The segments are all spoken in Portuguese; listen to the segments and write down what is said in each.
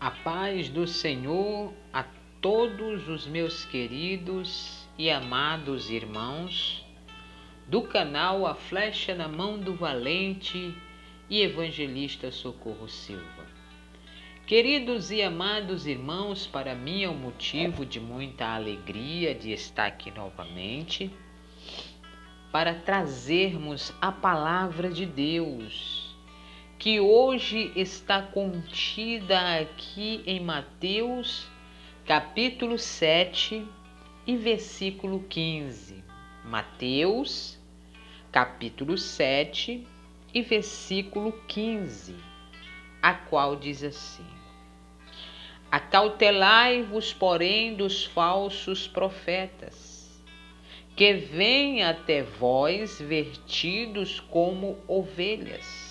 A paz do Senhor a todos os meus queridos e amados irmãos do canal A Flecha na Mão do Valente e Evangelista Socorro Silva. Queridos e amados irmãos, para mim é um motivo de muita alegria de estar aqui novamente para trazermos a palavra de Deus, que hoje está contida aqui em Mateus, capítulo 7 e versículo 15. Mateus, capítulo 7 e versículo 15, a qual diz assim: Acautelai-vos, porém, dos falsos profetas, que vêm até vós vertidos como ovelhas,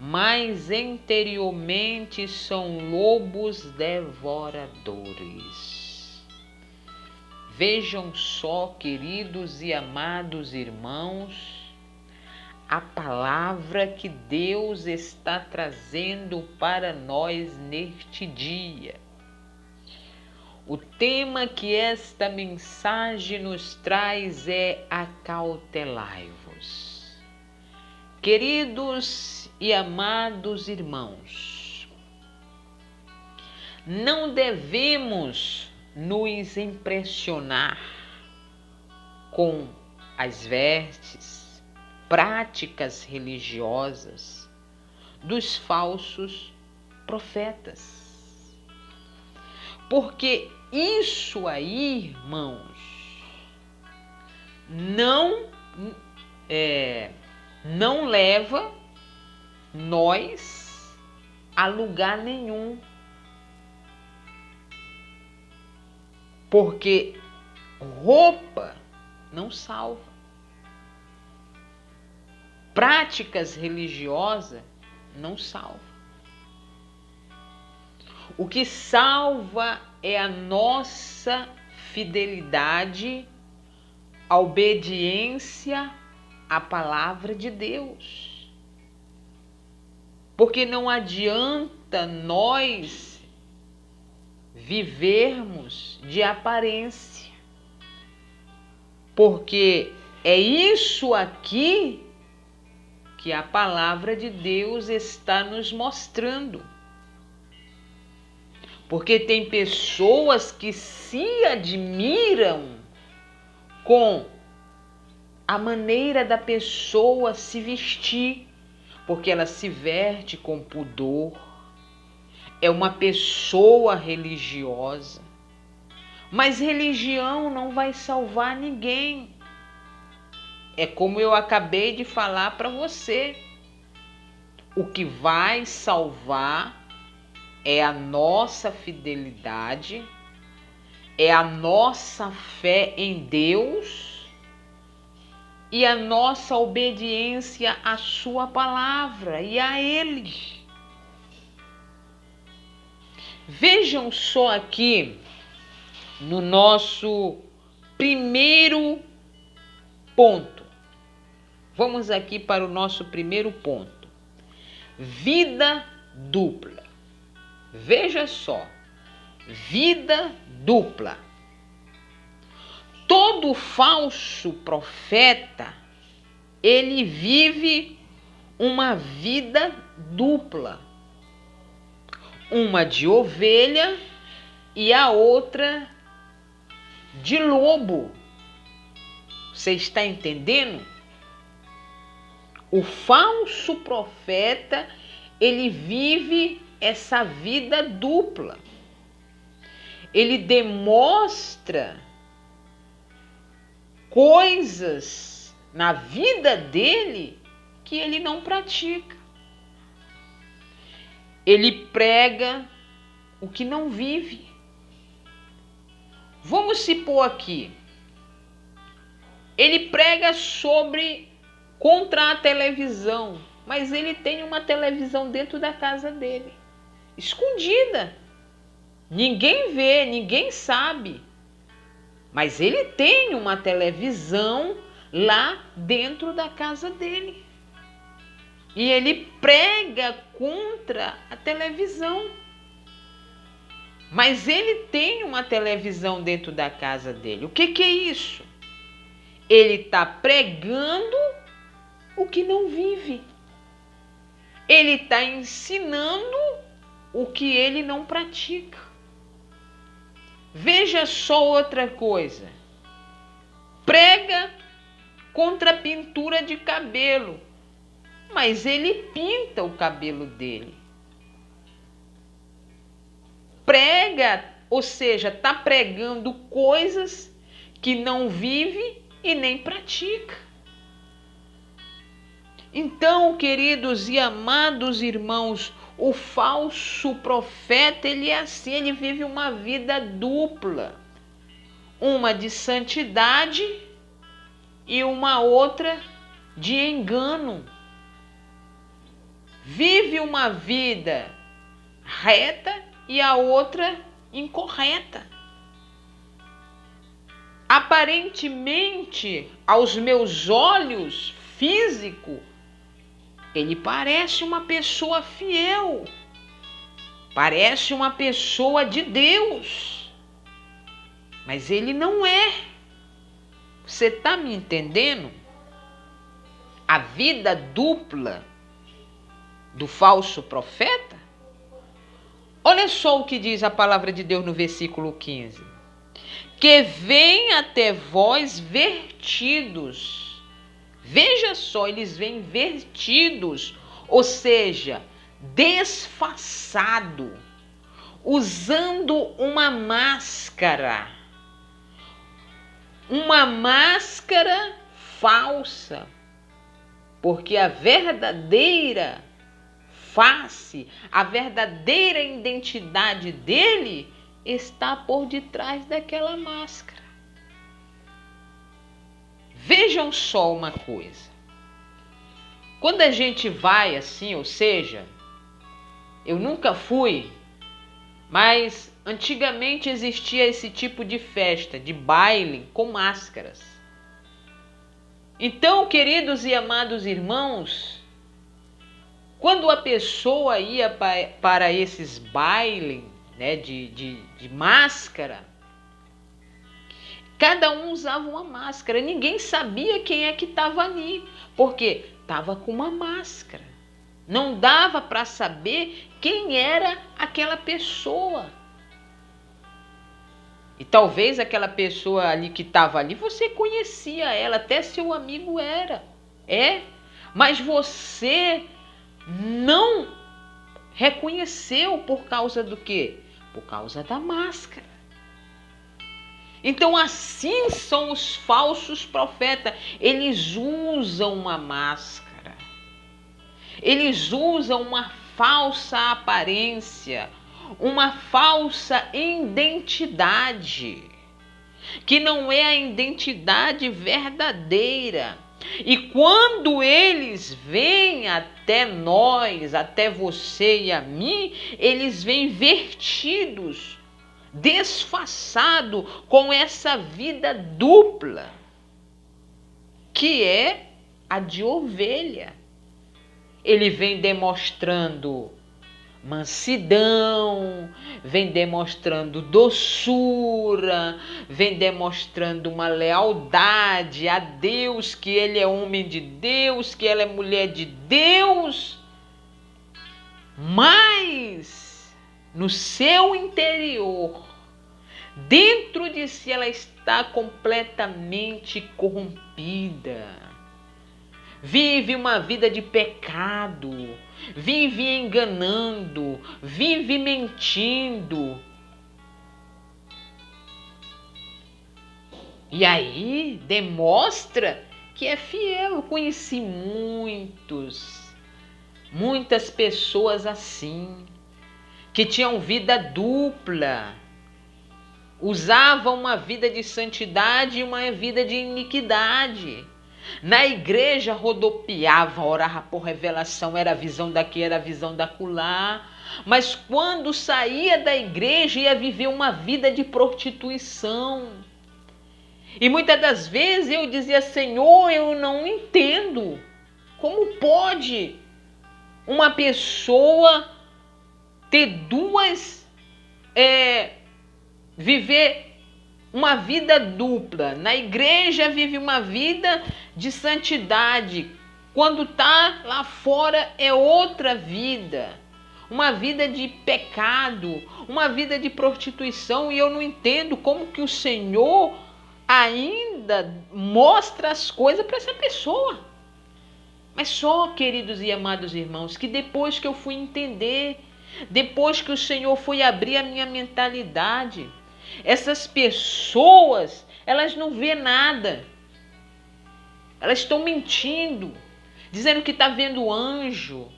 mas interiormente são lobos devoradores. Vejam só, queridos e amados irmãos, a palavra que Deus está trazendo para nós neste dia. O tema que esta mensagem nos traz é acautelai-vos. Queridos e amados irmãos, não devemos nos impressionar com as vestes, práticas religiosas dos falsos profetas. Porque isso aí, irmãos, não leva nós a lugar nenhum. Porque roupa não salva. Práticas religiosas não salvam. O que salva é a nossa fidelidade, a obediência à palavra de Deus. Porque não adianta nós vivermos de aparência. Porque é isso aqui que a palavra de Deus está nos mostrando. Porque tem pessoas que se admiram com a maneira da pessoa se vestir, porque ela se veste com pudor, é uma pessoa religiosa. Mas religião não vai salvar ninguém. É como eu acabei de falar para você. O que vai salvar é a nossa fidelidade, é a nossa fé em Deus e a nossa obediência à sua palavra e a Ele. Vejam só aqui no nosso primeiro ponto. Vamos aqui para o nosso primeiro ponto. Vida dupla. Veja só, vida dupla. Todo falso profeta, ele vive uma vida dupla. Uma de ovelha e a outra de lobo. Você está entendendo? O falso profeta, ele vive essa vida dupla. Ele demonstra coisas na vida dele que ele não pratica. Ele prega o que não vive. Vamos supor aqui. Ele prega contra a televisão, mas ele tem uma televisão dentro da casa dele, escondida. Ninguém vê, ninguém sabe. Mas ele tem uma televisão lá dentro da casa dele. E ele prega contra a televisão. Mas ele tem uma televisão dentro da casa dele. O que é isso? Ele está pregando o que não vive. Ele está ensinando o que ele não pratica. Veja só outra coisa. Prega contra a pintura de cabelo, mas ele pinta o cabelo dele. Prega, ou seja, está pregando coisas que não vive e nem pratica. Então, queridos e amados irmãos, o falso profeta, ele é assim, ele vive uma vida dupla. Uma de santidade e uma outra de engano. Vive uma vida reta e a outra incorreta. Aparentemente, aos meus olhos físicos, ele parece uma pessoa fiel, parece uma pessoa de Deus, mas ele não é. Você está me entendendo? A vida dupla do falso profeta? Olha só o que diz a palavra de Deus no versículo 15. Que vem até vós vertidos. Veja só, eles vêm vertidos, ou seja, desfaçado, usando uma máscara falsa, porque a verdadeira face, a verdadeira identidade dele está por detrás daquela máscara. Vejam só uma coisa. Quando a gente vai assim, ou seja, eu nunca fui, mas antigamente existia esse tipo de festa, de baile com máscaras. Então, queridos e amados irmãos, quando a pessoa ia para esses bailes, né, de máscara, cada um usava uma máscara. Ninguém sabia quem é que estava ali, porque estava com uma máscara. Não dava para saber quem era aquela pessoa. E talvez aquela pessoa ali que estava ali, você conhecia ela, até seu amigo era. Mas você não reconheceu por causa do quê? Por causa da máscara. Então assim são os falsos profetas. Eles usam uma máscara. Eles usam uma falsa aparência, uma falsa identidade, que não é a identidade verdadeira. E quando eles vêm até nós, até você e a mim, eles vêm vertidos, desfaçado com essa vida dupla, que é a de ovelha. Ele vem demonstrando mansidão, vem demonstrando doçura, vem demonstrando uma lealdade a Deus, que ele é homem de Deus, que ela é mulher de Deus, mas no seu interior, dentro de si, ela está completamente corrompida. Vive uma vida de pecado, vive enganando, vive mentindo. E aí demonstra que é fiel. Eu conheci muitas pessoas assim, que tinham vida dupla, usavam uma vida de santidade e uma vida de iniquidade. Na igreja rodopiava, orava por revelação, era a visão daqui, era a visão dacolá. Mas quando saía da igreja ia viver uma vida de prostituição. E muitas das vezes eu dizia: Senhor, eu não entendo. Como pode uma pessoa ter duas viver uma vida dupla. Na igreja vive uma vida de santidade. Quando está lá fora é outra vida. Uma vida de pecado, uma vida de prostituição. E eu não entendo como que o Senhor ainda mostra as coisas para essa pessoa. Mas só, queridos e amados irmãos, que depois que eu fui entender, depois que o Senhor foi abrir a minha mentalidade, essas pessoas, elas não vê nada. Elas estão mentindo, dizendo que está vendo anjo.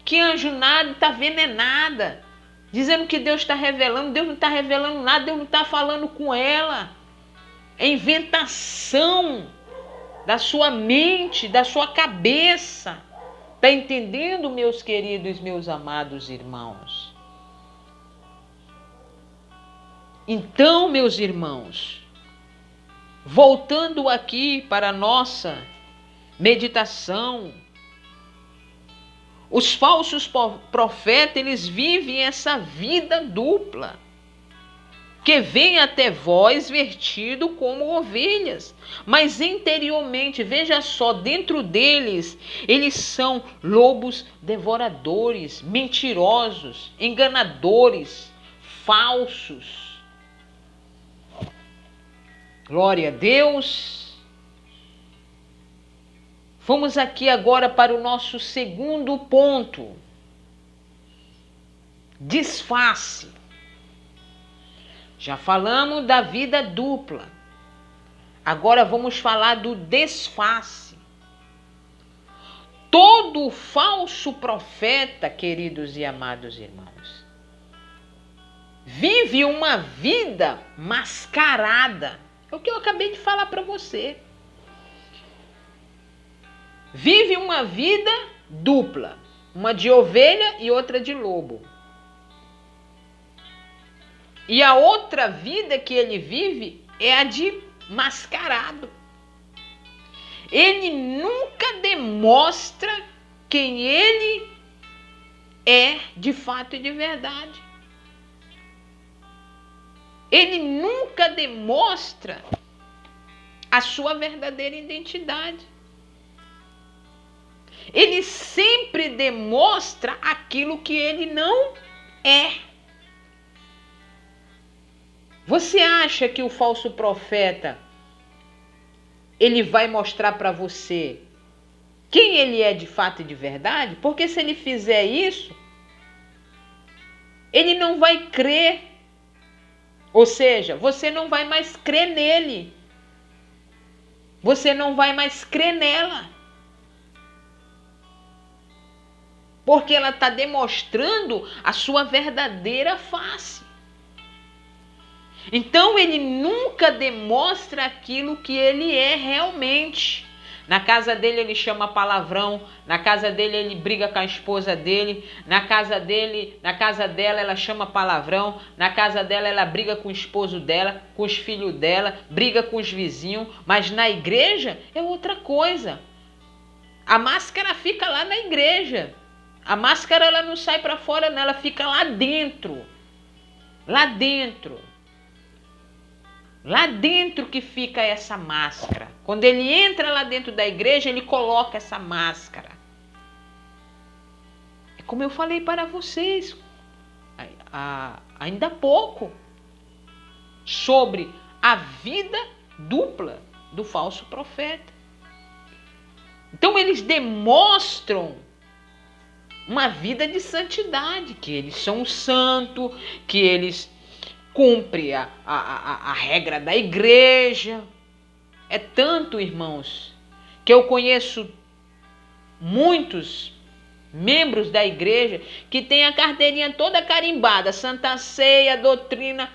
Que anjo nada, está vendo é nada. Dizendo que Deus está revelando, Deus não está revelando nada, Deus não está falando com ela. É inventação da sua mente, da sua cabeça. Está entendendo, meus queridos, meus amados irmãos? Então, meus irmãos, voltando aqui para a nossa meditação, os falsos profetas, eles vivem essa vida dupla, que vem até vós vestido como ovelhas, mas interiormente, veja só, dentro deles, eles são lobos devoradores, mentirosos, enganadores, falsos. Glória a Deus. Vamos aqui agora para o nosso segundo ponto. Disfarce. Já falamos da vida dupla. Agora vamos falar do disfarce. Todo falso profeta, queridos e amados irmãos, vive uma vida mascarada. É o que eu acabei de falar para você. Vive uma vida dupla, uma de ovelha e outra de lobo. E a outra vida que ele vive é a de mascarado. Ele nunca demonstra quem ele é de fato e de verdade. Ele nunca demonstra a sua verdadeira identidade. Ele sempre demonstra aquilo que ele não é. Você acha que o falso profeta, ele vai mostrar para você quem ele é de fato e de verdade? Porque se ele fizer isso, ele não vai crer. Ou seja, você não vai mais crer nele. Você não vai mais crer nela. Porque ela está demonstrando a sua verdadeira face. Então ele nunca demonstra aquilo que ele é realmente. Na casa dele ele chama palavrão, na casa dele ele briga com a esposa dele, na casa dela ela chama palavrão, na casa dela ela briga com o esposo dela, com os filhos dela, briga com os vizinhos, mas na igreja é outra coisa. A máscara fica lá na igreja. A máscara ela não sai para fora, não, ela fica lá dentro. Lá dentro. Lá dentro que fica essa máscara. Quando ele entra lá dentro da igreja, ele coloca essa máscara. É como eu falei para vocês ainda há pouco, sobre a vida dupla do falso profeta. Então eles demonstram uma vida de santidade, que eles são santos, que eles cumprem a regra da igreja. É tanto, irmãos, que eu conheço muitos membros da igreja que tem a carteirinha toda carimbada, Santa Ceia, doutrina,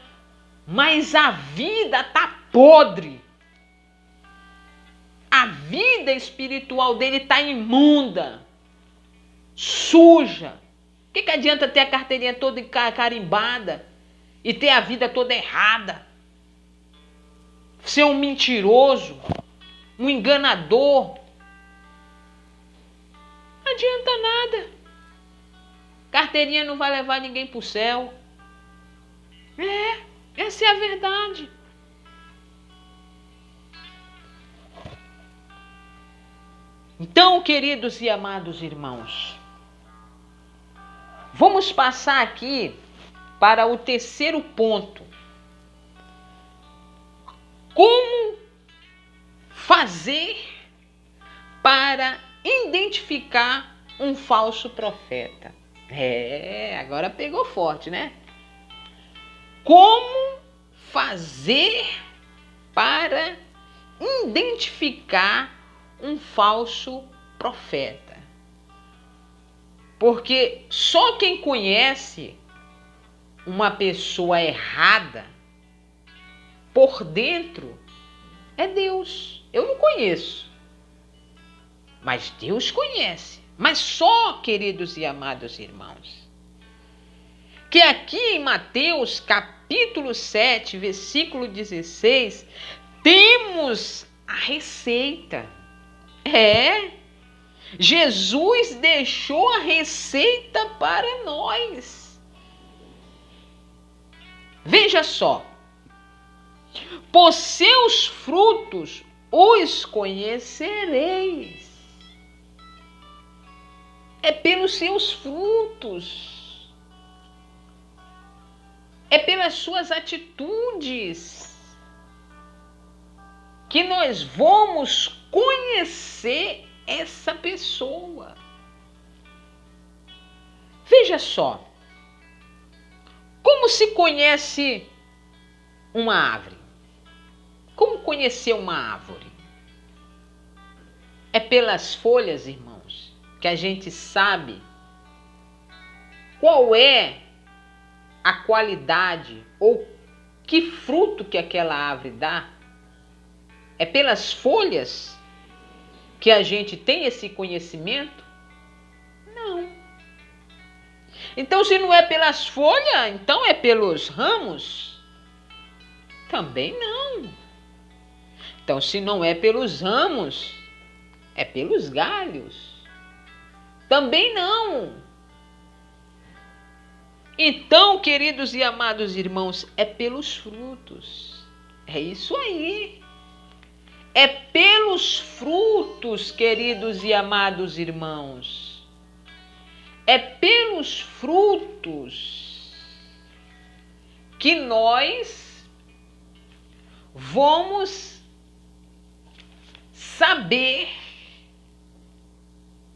mas a vida tá podre. A vida espiritual dele tá imunda, suja. O que adianta ter a carteirinha toda carimbada e ter a vida toda errada? Ser um mentiroso, um enganador. Não adianta nada. Carteirinha não vai levar ninguém para o céu. Essa é a verdade. Então, queridos e amados irmãos, vamos passar aqui para o terceiro ponto. Como fazer para identificar um falso profeta? Agora pegou forte, né? Como fazer para identificar um falso profeta? Porque só quem conhece uma pessoa errada por dentro é Deus. Eu não conheço, mas Deus conhece. Mas só, queridos e amados irmãos, que aqui em Mateus capítulo 7, versículo 16, temos a receita. Jesus deixou a receita para nós. Veja só. Por seus frutos os conhecereis. É pelos seus frutos. É pelas suas atitudes que nós vamos conhecer essa pessoa. Veja só. Como se conhece uma árvore? Como conhecer uma árvore? É pelas folhas, irmãos, que a gente sabe qual é a qualidade ou que fruto que aquela árvore dá. É pelas folhas que a gente tem esse conhecimento? Não. Então, se não é pelas folhas, então é pelos ramos? Também não. Então, se não é pelos ramos, é pelos galhos? Também não. Então, queridos e amados irmãos, é pelos frutos. É isso aí. É pelos frutos, queridos e amados irmãos. É pelos frutos que nós vamos saber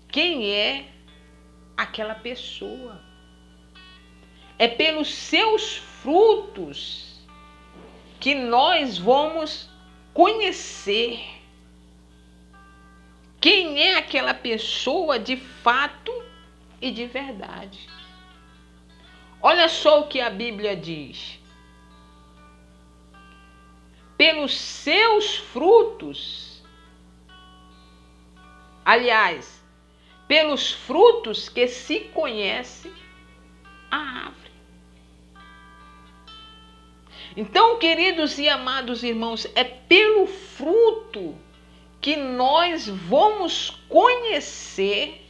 quem é aquela pessoa. É pelos seus frutos que nós vamos conhecer quem é aquela pessoa de fato e de verdade. Olha só o que a Bíblia diz. Pelos seus frutos, aliás, pelos frutos que se conhece a árvore. Então, queridos e amados irmãos, é pelo fruto que nós vamos conhecer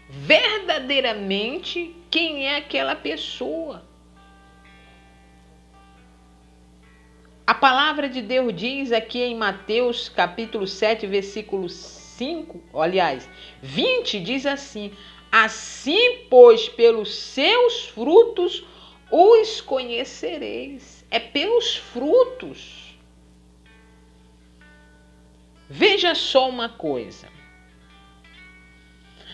verdadeiramente quem é aquela pessoa. A palavra de Deus diz aqui em Mateus capítulo 7, versículo 5, aliás, 20, diz assim: assim, pois, pelos seus frutos os conhecereis. É pelos frutos. Veja só uma coisa.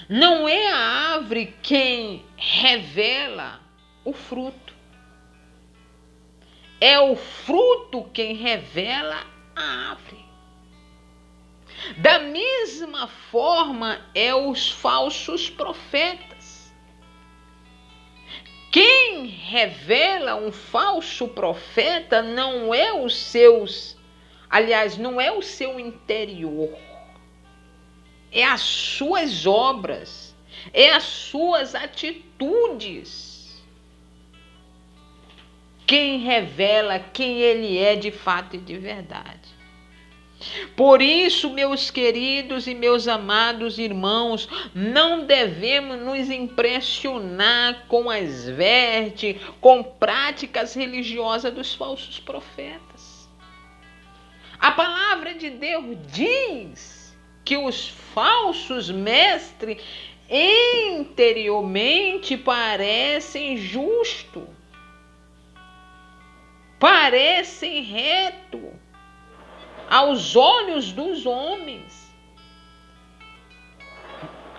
Não é a árvore quem revela o fruto. É o fruto quem revela a árvore. Da mesma forma é os falsos profetas. Quem revela um falso profeta não é os seus, aliás, não é o seu interior. É as suas obras, é as suas atitudes. Quem revela quem ele é de fato e de verdade. Por isso, meus queridos e meus amados irmãos, não devemos nos impressionar com as vestes, com práticas religiosas dos falsos profetas. A palavra de Deus diz que os falsos mestres interiormente parecem justos, parecem retos aos olhos dos homens.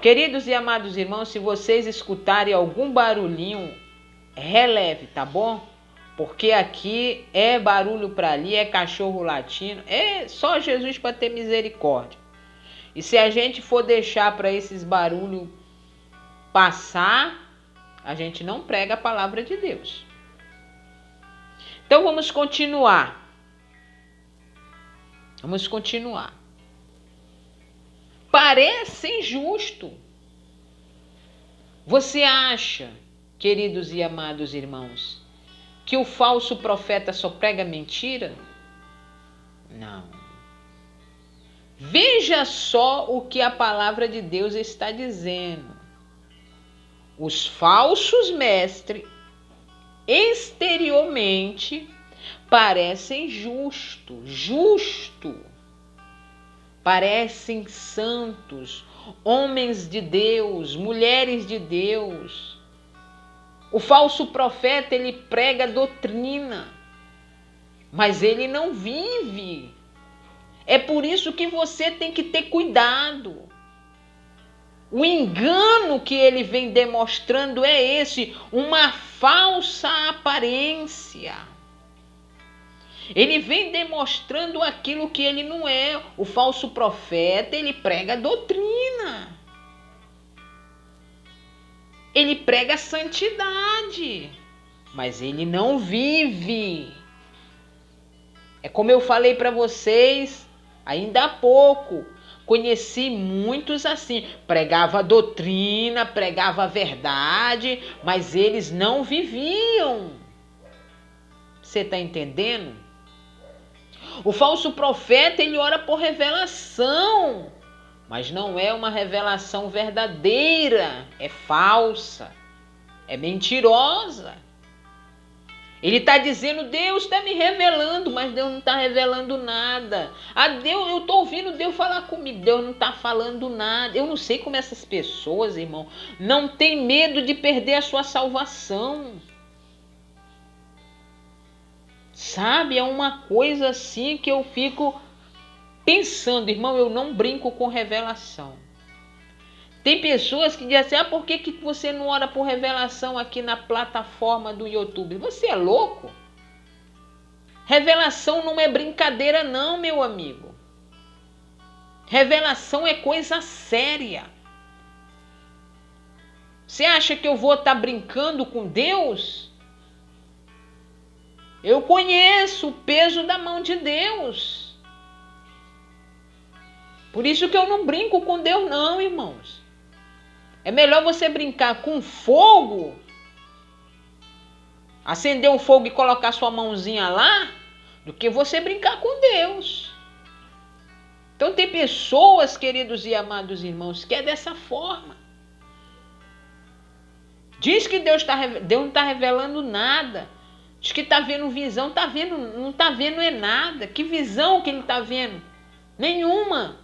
Queridos e amados irmãos, se vocês escutarem algum barulhinho, releve, tá bom? Porque aqui é barulho para ali, é cachorro latindo, é só Jesus para ter misericórdia. E se a gente for deixar para esses barulhos passar, a gente não prega a palavra de Deus. Então vamos continuar. Vamos continuar. Parece injusto. Você acha, queridos e amados irmãos, que o falso profeta só prega mentira? Não. Veja só o que a palavra de Deus está dizendo. Os falsos mestres, exteriormente, parecem justo, parecem santos, homens de Deus, mulheres de Deus. O falso profeta, ele prega doutrina, mas ele não vive. É por isso que você tem que ter cuidado. O engano que ele vem demonstrando é esse, uma falsa aparência. Ele vem demonstrando aquilo que ele não é. O falso profeta, ele prega doutrina. Ele prega santidade, mas ele não vive. É como eu falei para vocês ainda há pouco. Conheci muitos assim, pregava doutrina, pregava verdade, mas eles não viviam. Você está entendendo? O falso profeta, ele ora por revelação, mas não é uma revelação verdadeira, é falsa, é mentirosa. Ele está dizendo, Deus está me revelando, mas Deus não está revelando nada. Deus, eu estou ouvindo Deus falar comigo, Deus não está falando nada. Eu não sei como essas pessoas, irmão, não têm medo de perder a sua salvação. Sabe, é uma coisa assim que eu fico pensando, irmão, eu não brinco com revelação. Tem pessoas que dizem assim, por que você não ora por revelação aqui na plataforma do YouTube? Você é louco? Revelação não é brincadeira não, meu amigo. Revelação é coisa séria. Você acha que eu vou estar brincando com Deus? Eu conheço o peso da mão de Deus. Por isso que eu não brinco com Deus não, irmãos. É melhor você brincar com fogo, acender um fogo e colocar sua mãozinha lá, do que você brincar com Deus. Então tem pessoas, queridos e amados irmãos, que é dessa forma. Diz que Deus não está revelando nada. Diz que está vendo visão, não está vendo é nada. Que visão que ele está vendo? Nenhuma.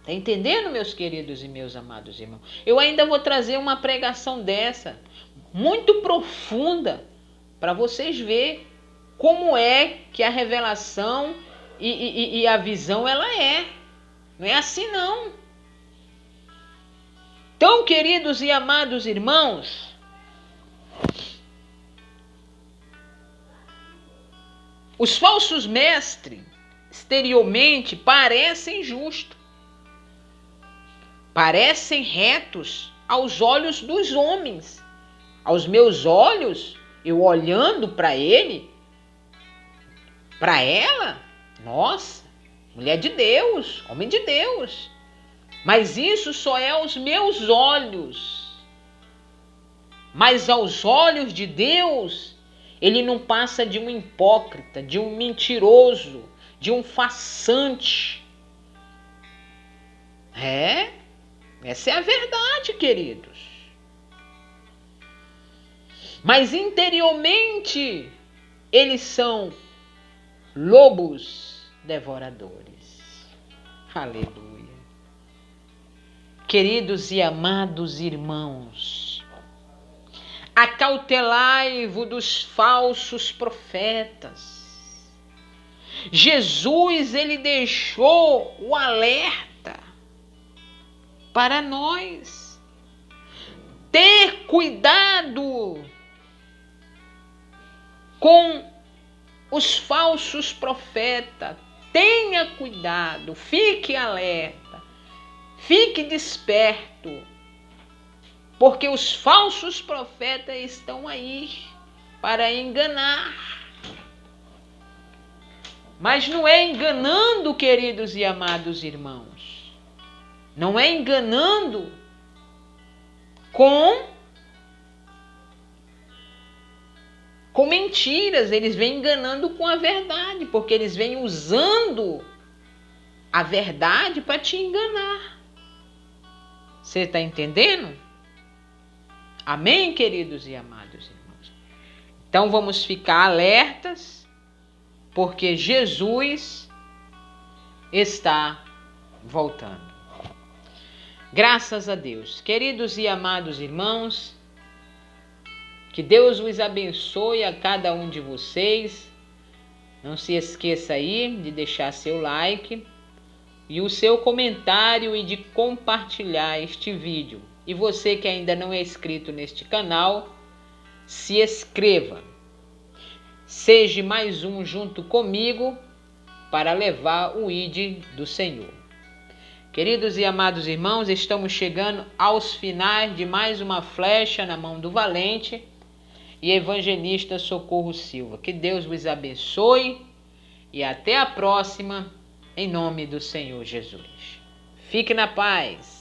Está entendendo, meus queridos e meus amados irmãos? Eu ainda vou trazer uma pregação dessa, muito profunda, para vocês verem como é que a revelação e a visão ela é. Não é assim não. Então, queridos e amados irmãos, os falsos mestres, exteriormente, parecem justos. Parecem retos aos olhos dos homens. Aos meus olhos, eu olhando para ele, para ela, nossa, mulher de Deus, homem de Deus. Mas isso só é aos meus olhos. Mas aos olhos de Deus, ele não passa de um hipócrita, de um mentiroso, de um farsante. Essa é a verdade, queridos. Mas interiormente, eles são lobos devoradores. Aleluia. Queridos e amados irmãos, acautelai-vos dos falsos profetas. Jesus, ele deixou o alerta para nós. Ter cuidado com os falsos profetas. Tenha cuidado, fique alerta, fique desperto, porque os falsos profetas estão aí para enganar. Mas não é enganando, queridos e amados irmãos. Não é enganando com mentiras. Eles vêm enganando com a verdade, porque eles vêm usando a verdade para te enganar. Você está entendendo? Amém, queridos e amados irmãos? Então vamos ficar alertas, porque Jesus está voltando. Graças a Deus. Queridos e amados irmãos, que Deus os abençoe a cada um de vocês. Não se esqueça aí de deixar seu like e o seu comentário e de compartilhar este vídeo. E você que ainda não é inscrito neste canal, se inscreva. Seja mais um junto comigo para levar o ID do Senhor. Queridos e amados irmãos, estamos chegando aos finais de mais uma flecha na mão do valente e evangelista Socorro Silva. Que Deus vos abençoe e até a próxima, em nome do Senhor Jesus. Fique na paz.